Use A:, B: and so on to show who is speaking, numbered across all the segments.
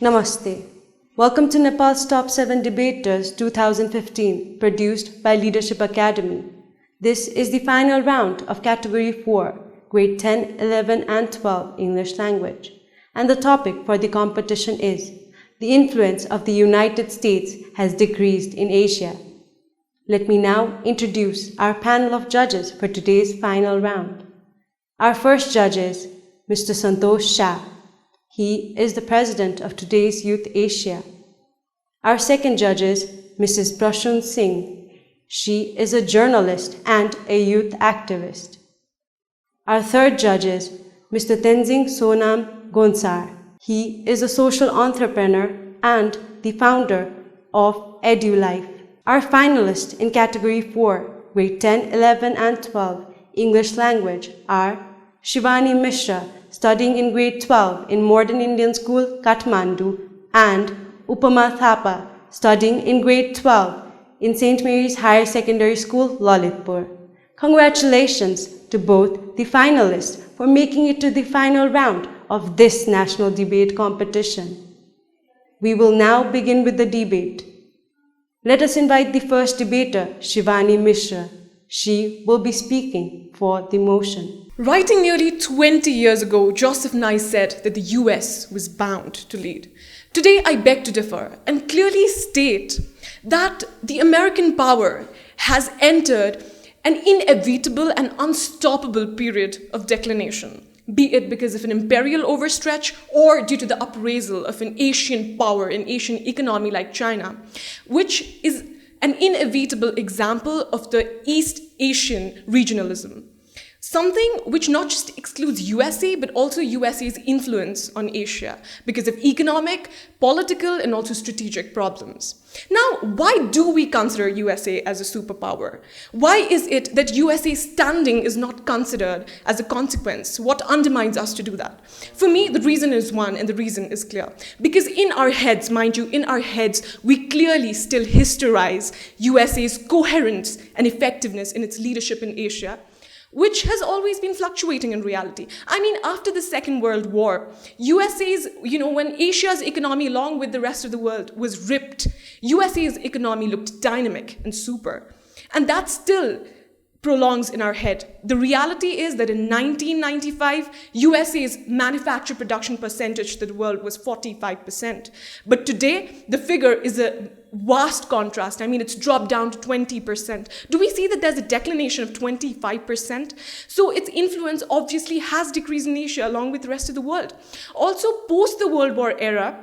A: Namaste. Welcome to Nepal's Top 7 Debaters 2015, produced by Leadership Academy. This is the final round of Category 4, Grade 10, 11 and 12 English Language. And the topic for the competition is The Influence of the United States has Decreased in Asia. Let me now introduce our panel of judges for today's final round. Our first judge is Mr. SANTOSH SHAH. He is the president of Today's Youth Asia. Our second judge is Mrs. PRASUN SINGH. She is a journalist and a youth activist. Our third judge is Mr. Tenzing Sonam GONSAR. He is a social entrepreneur and the founder of EduLift. Our finalists in Category 4, Grade 10, 11 and 12 English Language are SHIVANI MISHRA, studying in Grade 12 in Modern Indian School, Kathmandu, and UPAMA THAPA, studying in Grade 12 in St. Mary's Higher Secondary School, Lalitpur. Congratulations to both the finalists for making it to the final round of this national debate competition. We will now begin with the debate. Let us invite the first debater, SHIVANI MISHRA. She will be speaking for the motion.
B: Writing nearly 20 years ago, Joseph Nye said that the US was bound to lead. Today, I beg to differ and clearly state that the American power has entered an inevitable and unstoppable period of declination, be it because of an imperial overstretch or due to the upraisal of an Asian power, an Asian economy like China, which is an inevitable example of the East Asian regionalism. Something which not just excludes USA, but also USA's influence on Asia because of economic, political, and also strategic problems. Now, why do we consider USA as a superpower? Why is it that USA's standing is not considered as a consequence? What undermines us to do that? For me, the reason is one, and the reason is clear. Because in our heads, mind you, in our heads, we clearly still historize USA's coherence and effectiveness in its leadership in Asia, which has always been fluctuating in reality. I mean, after the Second World War, USA's, when Asia's economy, along with the rest of the world, was ripped, USA's economy looked dynamic and super. And that still prolongs in our head. The reality is that in 1995, USA's manufacture production percentage to the world was 45%. But today, the figure is a vast contrast. I mean, it's dropped down to 20%. Do we see that there's a declination of 25%? So its influence obviously has decreased in Asia along with the rest of the world. Also, post the World War era,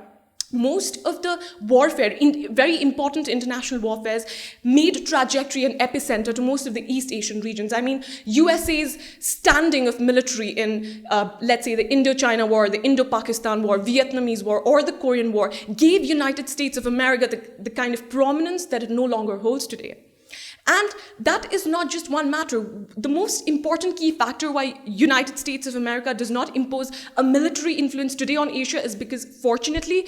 B: most of the warfare, very important international warfares, made trajectory and epicenter to most of the East Asian regions. I mean, USA's standing of military in, let's say, the Indochina War, the Indo-Pakistan War, Vietnamese War, or the Korean War, gave United States of America the kind of prominence that it no longer holds today. And that is not just one matter. The most important key factor why United States of America does not impose a military influence today on Asia is because, fortunately,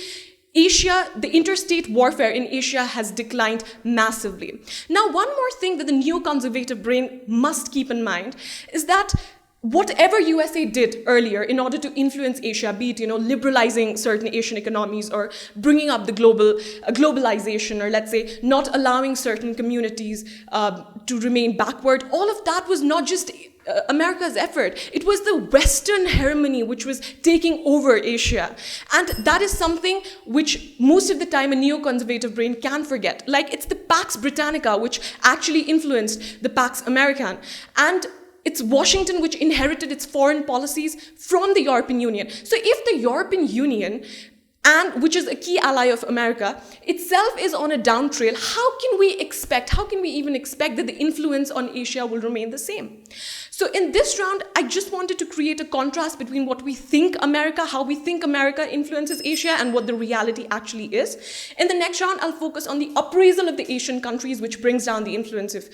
B: Asia, the interstate warfare in Asia has declined massively. Now, one more thing that the neoconservative brain must keep in mind is that whatever USA did earlier in order to influence Asia, be it, liberalizing certain Asian economies or bringing up the globalization, or let's say not allowing certain communities to remain backward, all of that was not just America's effort. It was the Western hegemony which was taking over Asia. And that is something which most of the time a neoconservative brain can forget. Like, it's the Pax Britannica which actually influenced the Pax American. And it's Washington which inherited its foreign policies from the European Union. So if the European Union and which is a key ally of America, itself is on a down trail, how can we even expect that the influence on Asia will remain the same? So in this round, I just wanted to create a contrast between what we think America, how we think America influences Asia, and what the reality actually is. In the next round, I'll focus on the appraisal of the Asian countries, which brings down the influence of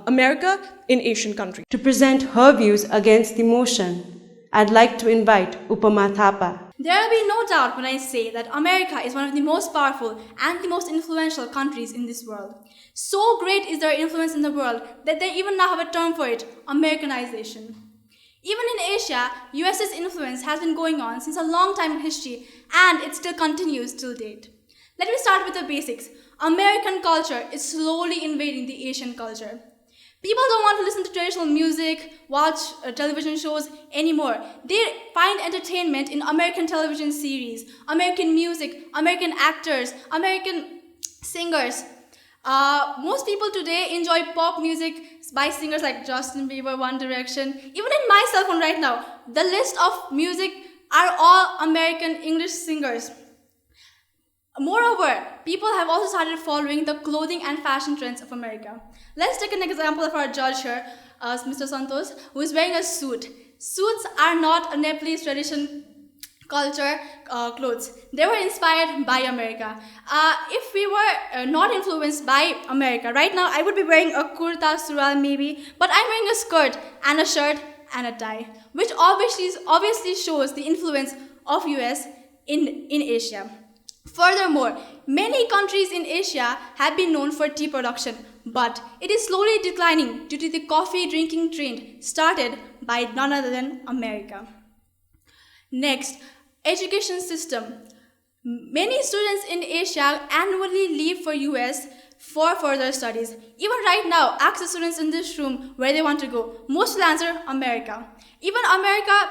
B: America in Asian countries.
A: To present her views against the motion, I'd like to invite UPAMA THAPA.
C: There will be no doubt when I say that America is one of the most powerful and the most influential countries in this world. So great is their influence in the world that they even now have a term for it, Americanization. Even in Asia, US's influence has been going on since a long time in history, and it still continues till date. Let me start with the basics. American culture is slowly invading the Asian culture. People don't want to listen to traditional music, watch television shows anymore. They find entertainment in American television series, American music, American actors, American singers. Most people today enjoy pop music by singers like Justin Bieber, One Direction. Even in my cell phone right now, the list of music are all American English singers. Moreover, people have also started following the clothing and fashion trends of America. Let's take an example of our judge here, Mr. SANTOSH, who is wearing a suit. Suits are not a Nepalese tradition culture clothes. They were inspired by America. If we were not influenced by America, right now I would be wearing a kurta, sural maybe, but I'm wearing a skirt and a shirt and a tie, which obviously shows the influence of US in Asia. Furthermore, many countries in Asia have been known for tea production, but it is slowly declining due to the coffee drinking trend started by none other than America. Next, education system. Many students in Asia annually leave for US for further studies. Even right now, ask the students in this room where they want to go. Most will answer America. Even America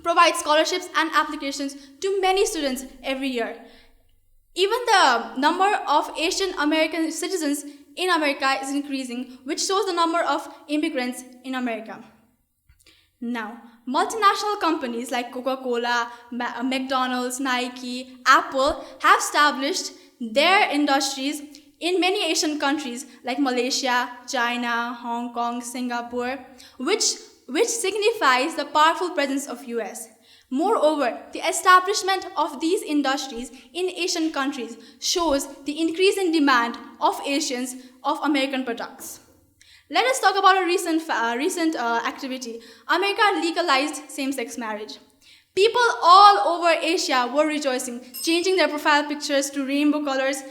C: provides scholarships and applications to many students every year. Even the number of Asian American citizens in America is increasing, which shows the number of immigrants in America. Now, multinational companies like Coca-Cola, McDonald's, Nike, Apple have established their industries in many Asian countries like Malaysia, China, Hong Kong, Singapore, which signifies the powerful presence of US. Moreover, the establishment of these industries in Asian countries shows the increasing demand of Asians of American products. Let us talk about a recent activity. America legalized same-sex marriage. People all over Asia were rejoicing, changing their profile pictures to rainbow colors.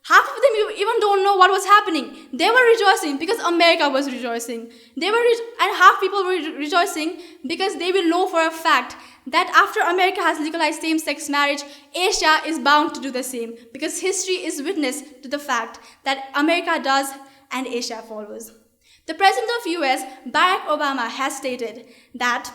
C: Half of them even don't know what was happening. They were rejoicing because America was rejoicing. And half people were rejoicing because they will know for a fact that after America has legalized same-sex marriage, Asia is bound to do the same, because history is witness to the fact that America does and Asia follows. The President of US, Barack Obama, has stated that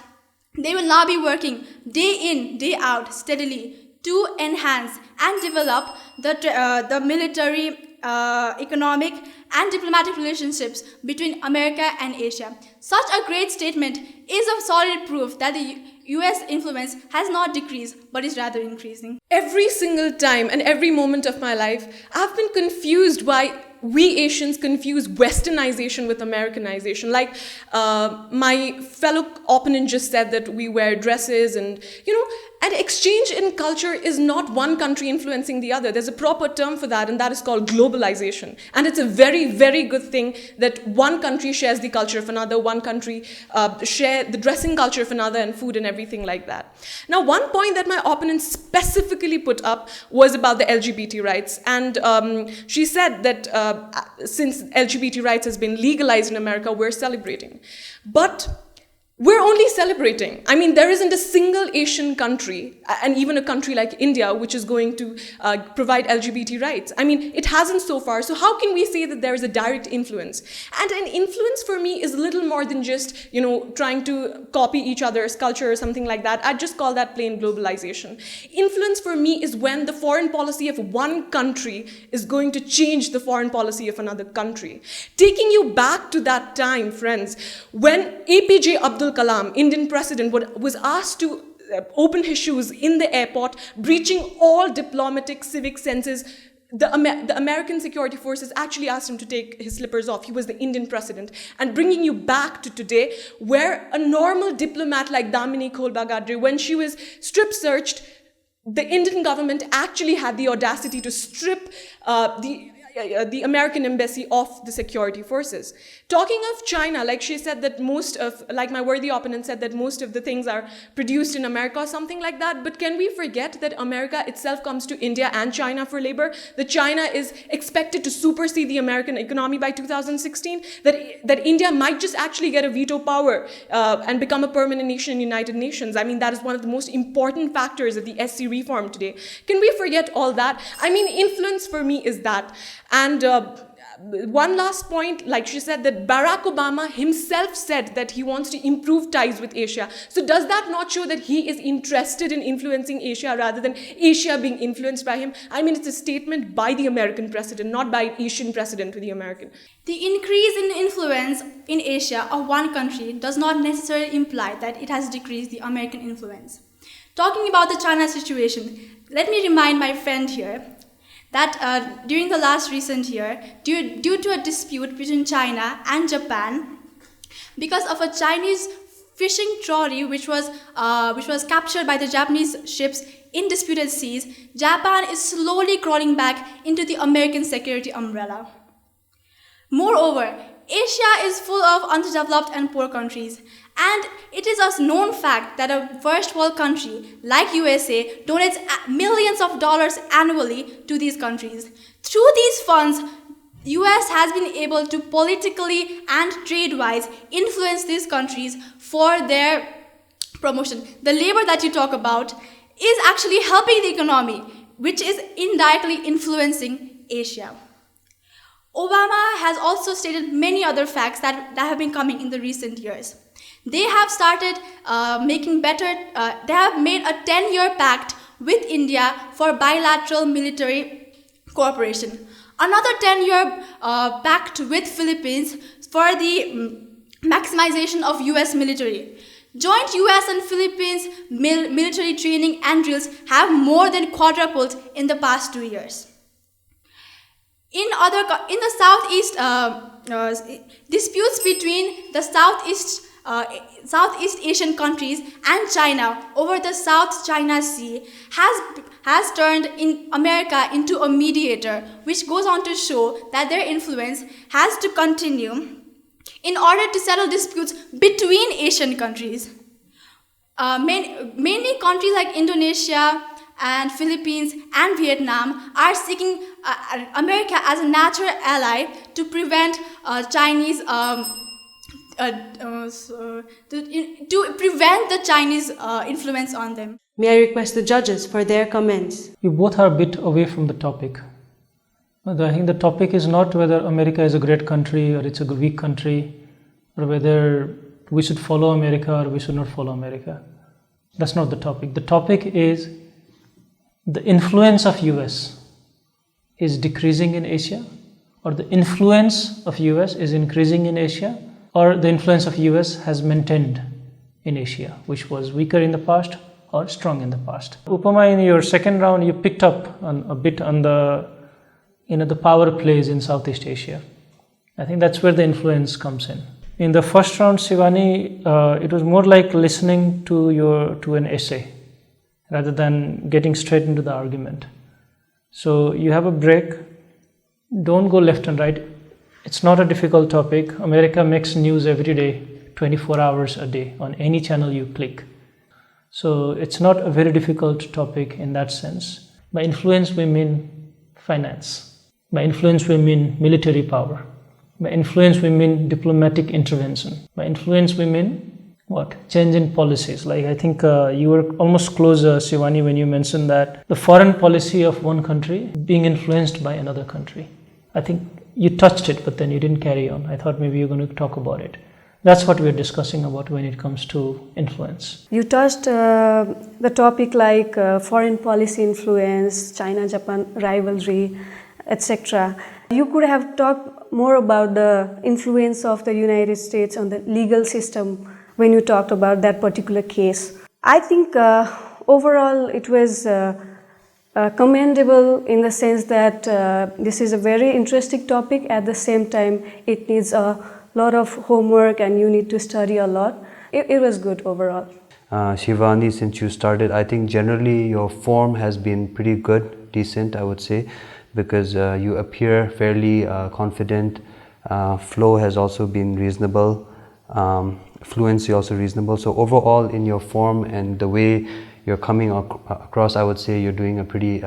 C: they will now be working day in, day out, steadily to enhance and develop the military, economic, and diplomatic relationships between America and Asia. Such a great statement is a solid proof that the US influence has not decreased, but is rather increasing.
B: Every single time and every moment of my life, I've been confused why we Asians confuse Westernization with Americanization. Like my fellow opponent just said that we wear dresses and, and exchange in culture is not one country influencing the other. There's a proper term for that, and that is called globalization. And it's a very, very good thing that one country shares the culture of another, one country share the dressing culture of another, and food and everything like that. Now, one point that my opponent specifically put up was about the LGBT rights. And she said that since LGBT rights has been legalized in America, we're celebrating. But we're only celebrating. I mean, there isn't a single Asian country, and even a country like India, which is going to provide LGBT rights. I mean, it hasn't so far. So how can we say that there is a direct influence? And an influence for me is little more than just, trying to copy each other's culture or something like that. I'd just call that plain globalization. Influence for me is when the foreign policy of one country is going to change the foreign policy of another country. Taking you back to that time, friends, when APJ Abdul Kalam, Indian president, was asked to open his shoes in the airport, breaching all diplomatic civic senses. The American security forces actually asked him to take his slippers off. He was the Indian president. And bringing you back to today, where a normal diplomat like Damini Kholbagadre, when she was strip searched, the Indian government actually had the audacity to strip the American embassy of the security forces. Talking of China, like she said that like my worthy opponent said that most of the things are produced in America or something like that, but can we forget that America itself comes to India and China for labor? That China is expected to supersede the American economy by 2016? That India might just actually get a veto power and become a permanent nation in the United Nations? I mean, that is one of the most important factors of the SC reform today. Can we forget all that? I mean, influence for me is that. And one last point, like she said, that Barack Obama himself said that he wants to improve ties with Asia. So does that not show that he is interested in influencing Asia rather than Asia being influenced by him? I mean, it's a statement by the American president, not by an Asian president to the American.
C: The increase in influence in Asia of one country does not necessarily imply that it has decreased the American influence. Talking about the China situation, let me remind my friend here that during the last recent year, due to a dispute between China and Japan, because of a Chinese fishing trawler which was captured by the Japanese ships in disputed seas, Japan is slowly crawling back into the American security umbrella. Moreover, Asia is full of underdeveloped and poor countries, and it is a known fact that a first world country like USA donates millions of dollars annually to these countries. Through these funds, US has been able to politically and trade-wise influence these countries for their promotion. The labor that you talk about is actually helping the economy, which is indirectly influencing Asia. Obama has also stated many other facts that have been coming in the recent years. They have started they have made a 10-year pact with India for bilateral military cooperation. Another 10-year pact with Philippines for the maximization of US military. Joint US and Philippines military training and drills have more than quadrupled in the past 2 years. In the Southeast, disputes between the Southeast Asian countries and China over the South China Sea has turned America into a mediator, which goes on to show that their influence has to continue in order to settle disputes between Asian countries. Many countries like Indonesia and Philippines and Vietnam are seeking America as a natural ally to prevent the Chinese influence on them.
A: May I request the judges for their comments?
D: You both are a bit away from the topic. I think the topic is not whether America is a great country or it's a weak country, or whether we should follow America or we should not follow America. That's not the topic. The topic is the influence of US is decreasing in Asia, or the influence of US is increasing in Asia, or the influence of US has maintained in Asia, which was weaker in the past or strong in the past. UPAMA, in your second round, you picked up a bit on the power plays in Southeast Asia. I think that's where the influence comes in. In the first round, Shivani, it was more like listening to an essay rather than getting straight into the argument. So you have a break. Don't go left and right. It's not a difficult topic. America makes news every day, 24 hours a day, on any channel you click. So it's not a very difficult topic in that sense. By influence, we mean finance. By influence, we mean military power. By influence, we mean diplomatic intervention. By influence, we mean what? Change in policies. Like, I think you were almost close, Shivani, when you mentioned that the foreign policy of one country being influenced by another country. I think you touched it, but then you didn't carry on. I thought maybe you're going to talk about it. That's what we're discussing about when it comes to influence.
E: You touched the topic like foreign policy influence, China-Japan rivalry, etc. You could have talked more about the influence of the United States on the legal system when you talked about that particular case. I think overall it was commendable in the sense that this is a very interesting topic. At the same time, it needs a lot of homework and you need to study a lot. It was good overall.
F: Shivani, since you started, I think generally your form has been pretty good, decent, I would say, because you appear fairly confident. Flow has also been reasonable. Fluency also reasonable. So overall in your form and the way you're coming across, I would say you're doing a pretty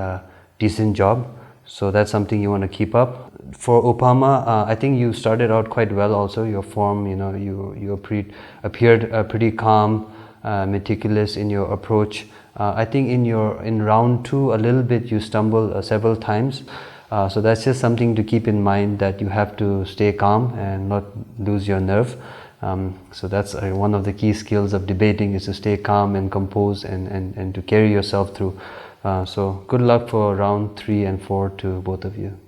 F: decent job. So that's something you want to keep up. For UPAMA, I think you started out quite well also. Your form, you appeared pretty calm, meticulous in your approach. I think in round 2 a little bit you stumbled several times. So that's just something to keep in mind, that you have to stay calm and not lose your nerve. So that's one of the key skills of debating, is to stay calm and composed and to carry yourself through. So good luck for round 3 and 4 to both of you.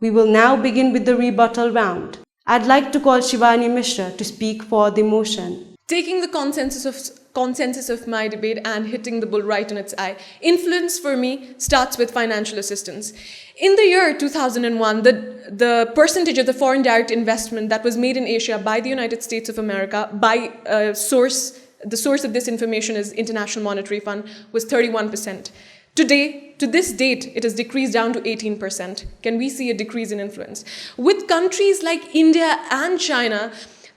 A: We will now begin with the rebuttal round. I'd like to call Shivani Mishra to speak for the motion.
B: Taking the consensus of my debate and hitting the bull right on its eye, influence for me starts with financial assistance. In the year 2001, the percentage of the foreign direct investment that was made in Asia by the United States of America, by the source of this information is International Monetary Fund, was 31%. Today, to this date, it has decreased down to 18%. Can we see a decrease in influence? With countries like India and China,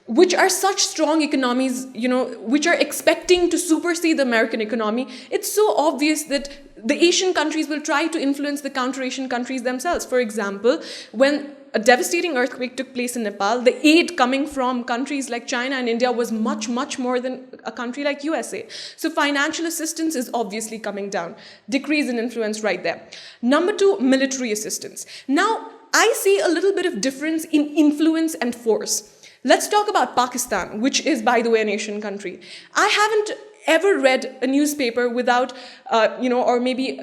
B: which are such strong economies, which are expecting to supersede the American economy, it's so obvious that the Asian countries will try to influence the counter-Asian countries themselves. For example, when a devastating earthquake took place in Nepal, the aid coming from countries like China and India was much, much more than a country like USA. So financial assistance is obviously coming down. Decrease in influence right there. Number 2, military assistance. Now, I see a little bit of difference in influence and force. Let's talk about Pakistan, which is, by the way, an Asian country. I haven't ever read a newspaper without, or maybe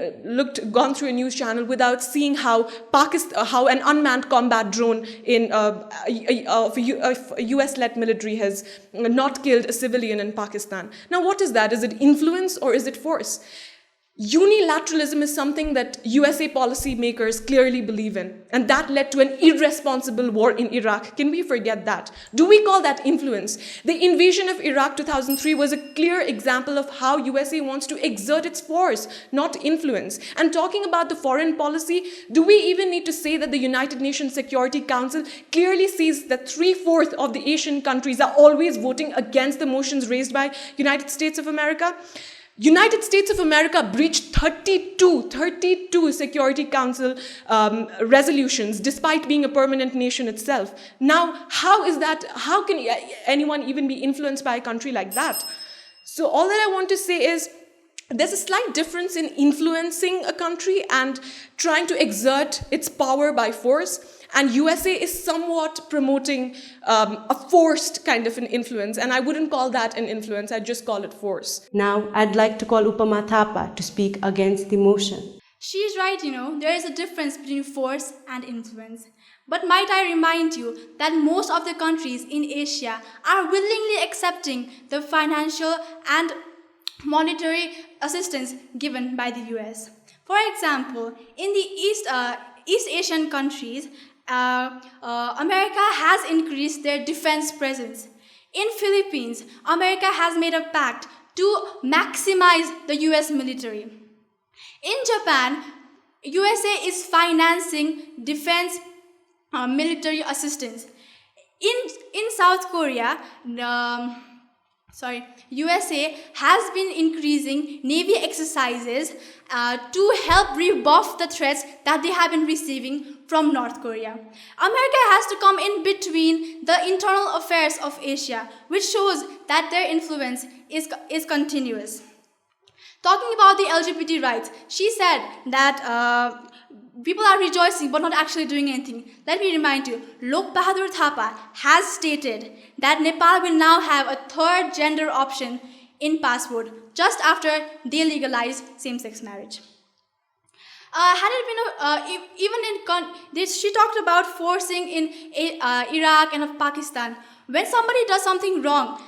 B: gone through a news channel without seeing how an unmanned combat drone in a US-led military has not killed a civilian in Pakistan. Now, what is that? Is it influence or is it force? Unilateralism is something that USA policymakers clearly believe in, and that led to an irresponsible war in Iraq. Can we forget that? Do we call that influence? The invasion of Iraq 2003 was a clear example of how USA wants to exert its force, not influence. And talking about the foreign policy, do we even need to say that the United Nations Security Council clearly sees that 3/4 of the Asian countries are always voting against the motions raised by United States of America? United States of America breached 32 Security Council resolutions despite being a permanent nation itself. Now, how can anyone even be influenced by a country like that? So all that I want to say is, there's a slight difference in influencing a country and trying to exert its power by force. And USA is somewhat promoting a forced kind of an influence. And I wouldn't call that an influence, I'd just call it force.
A: Now, I'd like to call UPAMA THAPA to speak against the motion.
C: She's right, there is a difference between force and influence. But might I remind you that most of the countries in Asia are willingly accepting the financial and monetary assistance given by the US. For example, in the East Asian countries, America has increased their defense presence. In Philippines, America has made a pact to maximize the US military. In Japan, USA is financing defense military assistance. In South Korea, USA has been increasing Navy exercises to help rebuff the threats that they have been receiving from North Korea. America has to come in between the internal affairs of Asia, which shows that their influence is continuous. Talking about the LGBT rights, she said that people are rejoicing but not actually doing anything. Let me remind you, Lok Bahadur Thapa has stated that Nepal will now have a third gender option in passport just after they legalize same-sex marriage. Had it been she talked about forcing in Iraq and Pakistan. When somebody does something wrong,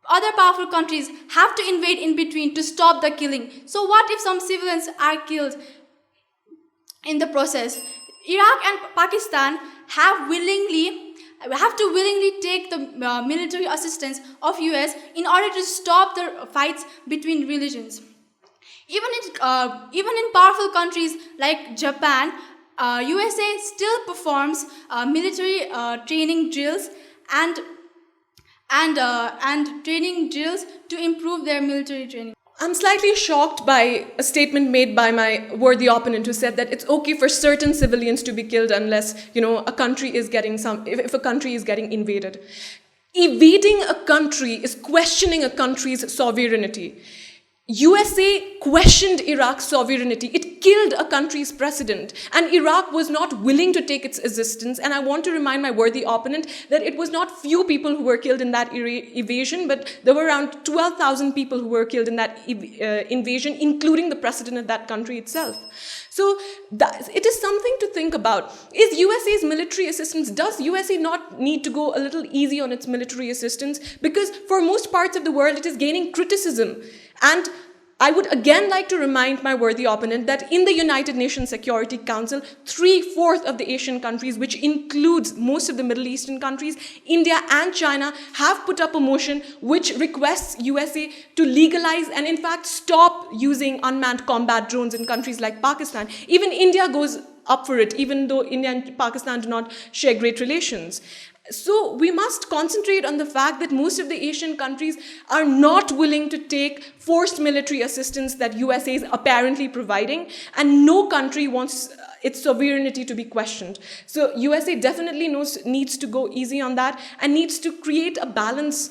C: other powerful countries have to invade in between to stop the killing. So what if some civilians are killed in the process? Iraq and Pakistan have to willingly take the military assistance of US in order to stop the fights between religions. Even in powerful countries like Japan, USA still performs military training drills and training drills to improve their military training.
B: I'm slightly shocked by a statement made by my worthy opponent who said that it's okay for certain civilians to be killed unless, a country is getting if a country is getting invaded. Evading a country is questioning a country's sovereignty. USA questioned Iraq's sovereignty. It killed a country's president, and Iraq was not willing to take its assistance. And I want to remind my worthy opponent that it was not few people who were killed in that invasion, but there were around 12,000 people who were killed in that invasion, including the president of that country itself. So it is something to think about. Is USA's military assistance, does USA not need to go a little easy on its military assistance? Because for most parts of the world, it is gaining criticism. And I would again like to remind my worthy opponent that in the United Nations Security Council, 3/4 of the Asian countries, which includes most of the Middle Eastern countries, India and China, have put up a motion which requests USA to legalize and in fact stop using unmanned combat drones in countries like Pakistan. Even India goes up for it, even though India and Pakistan do not share great relations. So we must concentrate on the fact that most of the Asian countries are not willing to take forced military assistance that USA is apparently providing, and no country wants its sovereignty to be questioned. So USA definitely needs to go easy on that and needs to create a balance,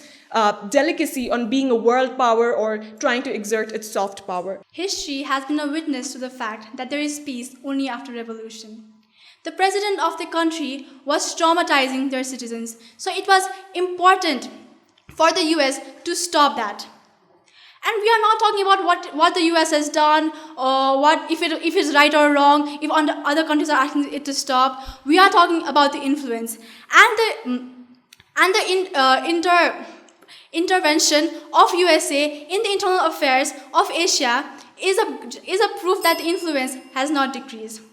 B: delicacy on being a world power or trying to exert its soft power.
C: History has been a witness to the fact that there is peace only after revolution. The president of the country was traumatizing their citizens, so it was important for the US to stop that. And we are not talking about what the US has done or if it's right or wrong, if other countries are asking it to stop. We are talking about the influence and the intervention of USA in the internal affairs of Asia is a proof that the influence has not decreased.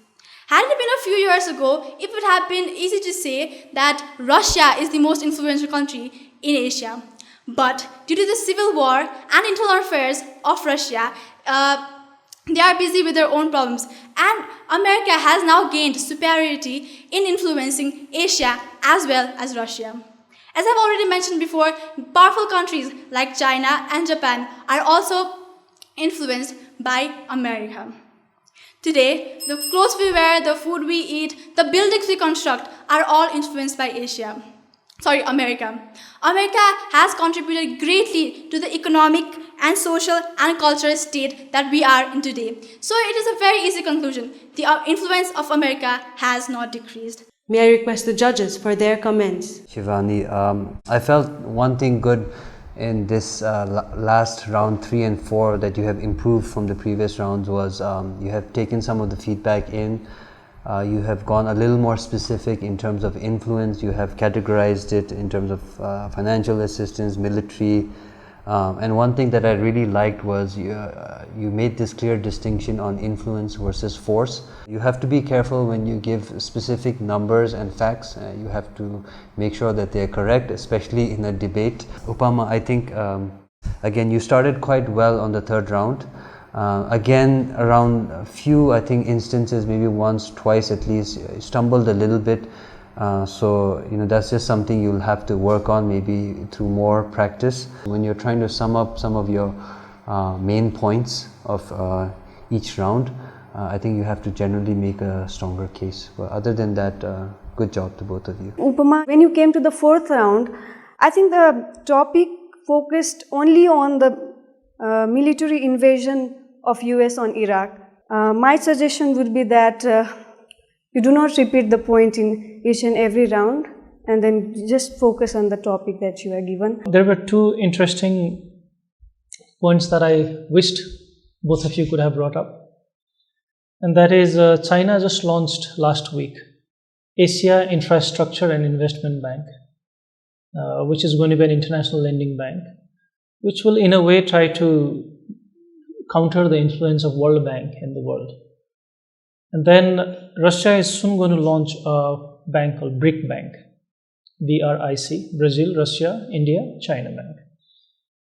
C: Had it been a few years ago, it would have been easy to say that Russia is the most influential country in Asia. But due to the civil war and internal affairs of Russia, they are busy with their own problems. And America has now gained superiority in influencing Asia as well as Russia. As I've already mentioned before, powerful countries like China and Japan are also influenced by America. Today, the clothes we wear, the food we eat, the buildings we construct are all influenced by America. America has contributed greatly to the economic and social and cultural state that we are in today. So it is a very easy conclusion. The influence of America has not decreased.
A: May I request the judges for their comments?
F: Shivani, I felt one thing good in this last round 3 and 4 that you have improved from the previous rounds was you have taken some of the feedback in, you have gone a little more specific in terms of influence, you have categorized it in terms of financial assistance, military, and one thing that I really liked was you made this clear distinction on influence versus force. You have to be careful when you give specific numbers and facts. You have to make sure that they are correct, especially in a debate. UPAMA, I think, again, you started quite well on the 3rd round. Again, around a few, I think, instances, maybe once, twice at least, stumbled a little bit. So that's just something you'll have to work on, maybe through more practice. When you're trying to sum up some of your main points of each round, I think you have to generally make a stronger case. But other than that, good job to both of you.
E: UPAMA, when you came to the 4th round, I think the topic focused only on the military invasion of US on Iraq. My suggestion would be that you do not repeat the point in each and every round, and then just focus on the topic that you are given.
D: There were 2 interesting points that I wished both of you could have brought up. And that is China just launched last week Asia Infrastructure and Investment Bank, which is going to be an international lending bank, which will in a way try to counter the influence of World Bank in the world. And then Russia is soon going to launch a bank called BRIC Bank, BRIC, Brazil, Russia, India, China Bank,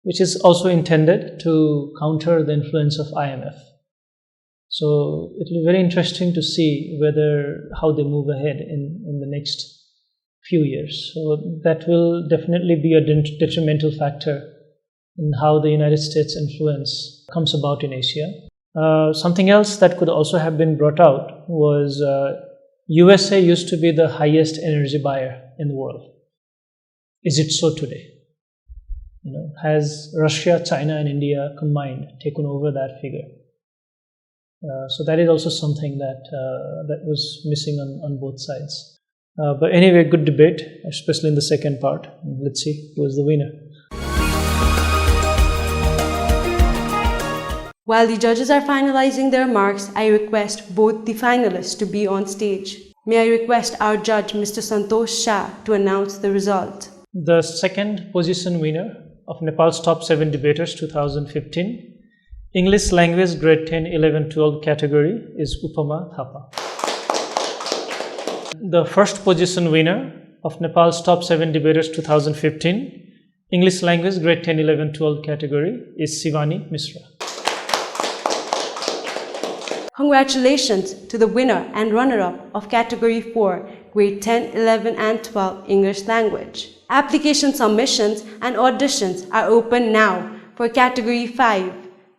D: which is also intended to counter the influence of IMF. So it will be very interesting to see how they move ahead in the next few years. So that will definitely be a detrimental factor in how the United States influence comes about in Asia. Something else that could also have been brought out was USA used to be the highest energy buyer in the world. Is it so today? Has Russia, China and India combined taken over that figure? So that is also something that was missing on both sides. But anyway, good debate, especially in the second part. Let's see who is the winner.
A: While the judges are finalizing their marks, I request both the finalists to be on stage. May I request our judge, Mr. SANTOSH Shah, to announce the result.
D: The second position winner of Nepal's Top 7 Debaters 2015, English Language Grade 10, 11, 12 category is UPAMA THAPA. The first position winner of Nepal's Top 7 Debaters 2015, English Language Grade 10, 11, 12 category is SHIVANI MISHRA.
A: Congratulations to the winner and runner-up of Category 4, Grade 10, 11 and 12 English Language. Application submissions and auditions are open now for Category 5,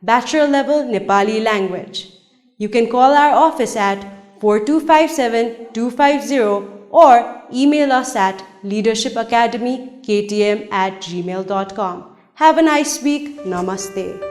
A: Bachelor Level Nepali Language. You can call our office at 4257-250 or email us at leadershipacademyktm@gmail.com. Have a nice week. Namaste.